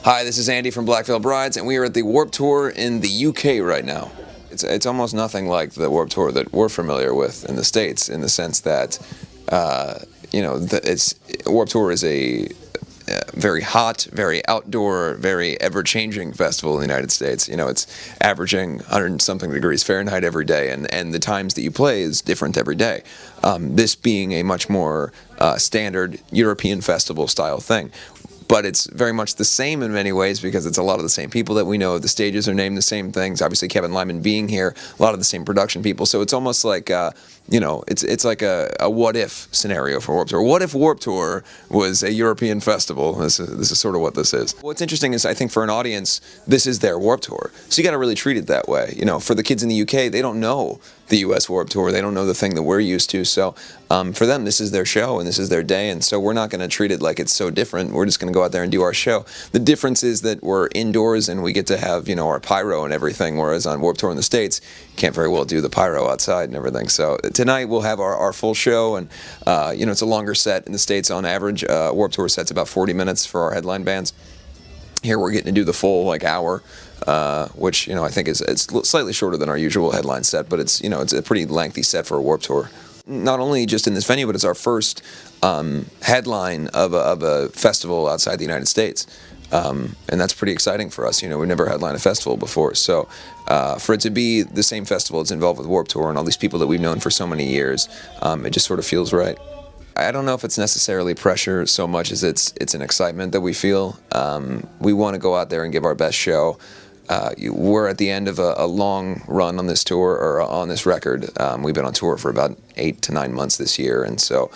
Hi, this is Andy from Black Veil Brides, and we are at the Warped Tour in the UK right now. It's almost nothing like the Warped Tour that we're familiar with in the States, in the sense that, Warped Tour is a very hot, very outdoor, very ever-changing festival in the United States. You know, it's averaging 100-something degrees Fahrenheit every day, and the times that you play is different every day. This being a much more standard European festival style thing. But it's very much the same in many ways because it's a lot of the same people that we know. The stages are named the same things. Obviously, Kevin Lyman being here, a lot of the same production people. So it's almost like, it's like a what-if scenario for Warped Tour. What if Warped Tour was a European festival? This is sort of what this is. What's interesting is I think for an audience, this is their Warped Tour. So you got to really treat it that way. You know, for the kids in the UK, they don't know the US Warped Tour. They don't know the thing that we're used to. So for them, this is their show and this is their day. And so we're not going to treat it like it's so different. We're just going to go out there and do our show. The difference is that we're indoors and we get to have, our pyro and everything, whereas on Warped Tour in the States, you can't very well do the pyro outside and everything. So tonight we'll have our full show, and it's a longer set in the States on average. Warped Tour set's about 40 minutes for our headline bands. Here we're getting to do the full hour, which I think it's slightly shorter than our usual headline set, but it's a pretty lengthy set for a Warped Tour. Not only just in this venue, but it's our first headline of a festival outside the United States. And that's pretty exciting for us. We've never headlined a festival before. So for it to be the same festival that's involved with Warped Tour and all these people that we've known for so many years, it just sort of feels right. I don't know if it's necessarily pressure so much as it's an excitement that we feel. We want to go out there and give our best show. We're at the end of a long run on this tour, or on this record. We've been on tour for about 8 to 9 months this year, and so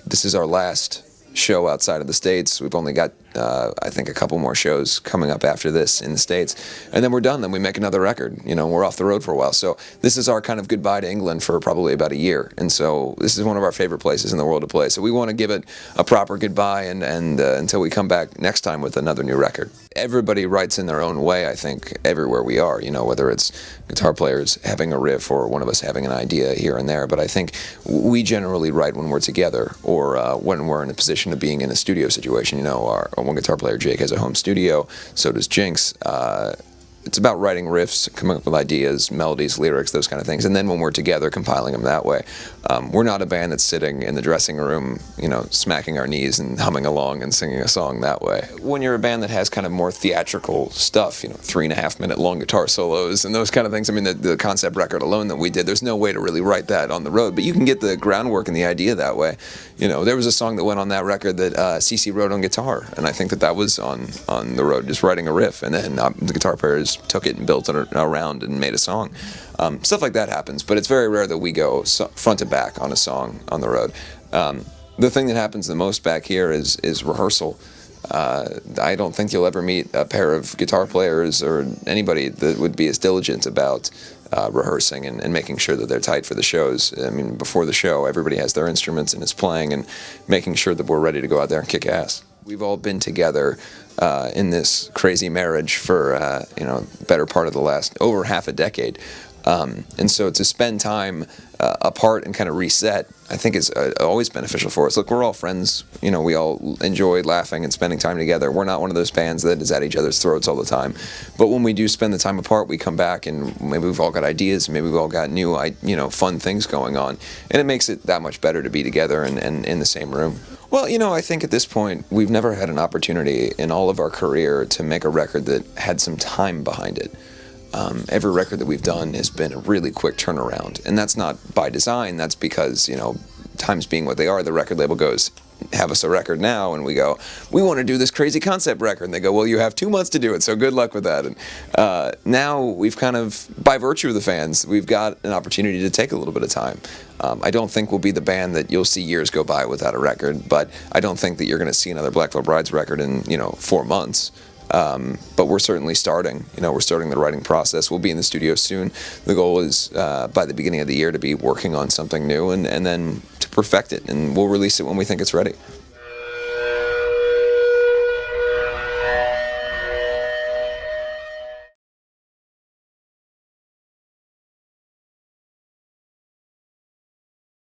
this is our last show outside of the States. We've only got, I think, a couple more shows coming up after this in the States, and then we're done. Then we make another record. We're off the road for a while. So this is our kind of goodbye to England for probably about a year, and so this is one of our favorite places in the world to play. So we want to give it a proper goodbye, and until we come back next time with another new record. Everybody writes in their own way, I think, everywhere we are, whether it's guitar players having a riff or one of us having an idea here and there. But I think we generally write when we're together, or when we're in a position of being in a studio situation. Our one guitar player, Jake, has a home studio, so does Jinx. It's about writing riffs, coming up with ideas, melodies, lyrics, those kind of things, and then when we're together, compiling them that way. We're not a band that's sitting in the dressing room, smacking our knees and humming along and singing a song that way. When you're a band that has kind of more theatrical stuff, 3.5-minute long guitar solos and those kind of things, I mean, the concept record alone that we did, there's no way to really write that on the road, but you can get the groundwork and the idea that way. There was a song that went on that record that CeCe wrote on guitar, and I think that was on the road, just writing a riff, and then the guitar players took it and built it around and made a song. Stuff like that happens, but it's very rare that we go front to back on a song on the road. The thing that happens the most back here is rehearsal. I don't think you'll ever meet a pair of guitar players or anybody that would be as diligent about rehearsing and making sure that they're tight for the shows. I mean, before the show, everybody has their instruments and is playing and making sure that we're ready to go out there and kick ass. We've all been together in this crazy marriage for better part of the last over half a decade, and so to spend time apart and kind of reset, I think is always beneficial for us. Look, we're all friends. We all enjoy laughing and spending time together. We're not one of those bands that is at each other's throats all the time. But when we do spend the time apart, we come back and maybe we've all got ideas. Maybe we've all got new, fun things going on, and it makes it that much better to be together and in the same room. Well, I think at this point, we've never had an opportunity in all of our career to make a record that had some time behind it. Every record that we've done has been a really quick turnaround, and that's not by design. That's because, times being what they are, the record label goes, have us a record now, and we go, we want to do this crazy concept record, and they go, well, you have 2 months to do it, so good luck with that. And now we've kind of, by virtue of the fans, we've got an opportunity to take a little bit of time. I don't think we'll be the band that you'll see years go by without a record, but I don't think that you're going to see another Black Veil Brides record in 4 months. But we're certainly starting. We're starting the writing process. We'll be in the studio soon. The goal is by the beginning of the year to be working on something new and then to perfect it, and we'll release it when we think it's ready.